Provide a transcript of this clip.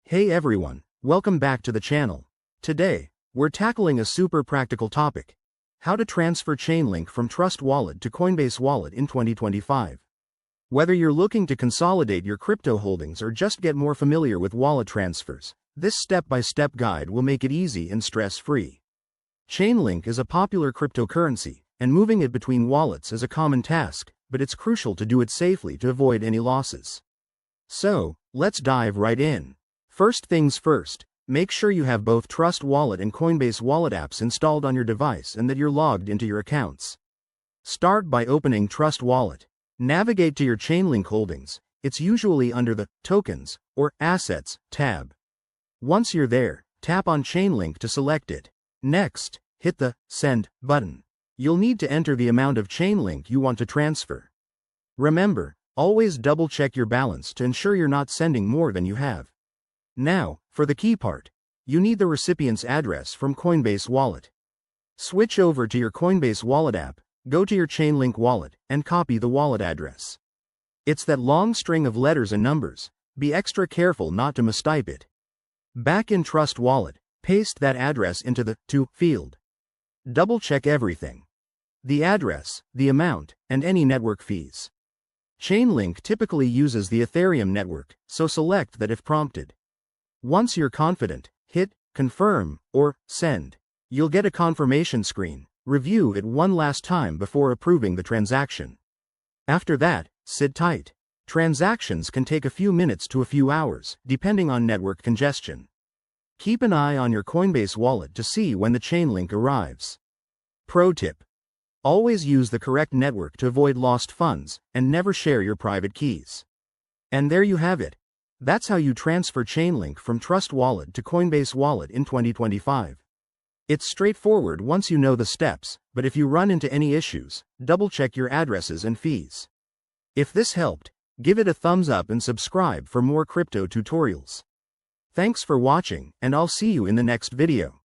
Hey everyone, welcome back to the channel. Today, we're tackling a super practical topic: how to transfer Chainlink from Trust Wallet to Coinbase Wallet in 2025. Whether you're looking to consolidate your crypto holdings or just get more familiar with wallet transfers, this step-by-step guide will make it easy and stress-free. Chainlink is a popular cryptocurrency, and moving it between wallets is a common task, but it's crucial to do it safely to avoid any losses. So, let's dive right in. First things first, make sure you have both Trust Wallet and Coinbase Wallet apps installed on your device and that you're logged into your accounts. Start by opening Trust Wallet. Navigate to your Chainlink holdings. It's usually under the Tokens or Assets tab. Once you're there, tap on Chainlink to select it. Next, hit the Send button. You'll need to enter the amount of Chainlink you want to transfer. Remember, always double-check your balance to ensure you're not sending more than you have. Now, for the key part, you need the recipient's address from Coinbase Wallet. Switch over to your Coinbase Wallet app, go to your Chainlink wallet, and copy the wallet address. It's that long string of letters and numbers. Be extra careful not to mistype it. Back in Trust Wallet, paste that address into the To field. Double-check everything: the address, the amount, and any network fees. Chainlink typically uses the Ethereum network, so select that if prompted. Once you're confident, hit Confirm or Send. You'll get a confirmation screen. Review it one last time before approving the transaction. After that, sit tight. Transactions can take a few minutes to a few hours, depending on network congestion. Keep an eye on your Coinbase wallet to see when the Chainlink arrives. Pro tip: always use the correct network to avoid lost funds, and never share your private keys. And there you have it. That's how you transfer Chainlink from Trust Wallet to Coinbase Wallet in 2025. It's straightforward once you know the steps, but if you run into any issues, double-check your addresses and fees. If this helped, give it a thumbs up and subscribe for more crypto tutorials. Thanks for watching, and I'll see you in the next video.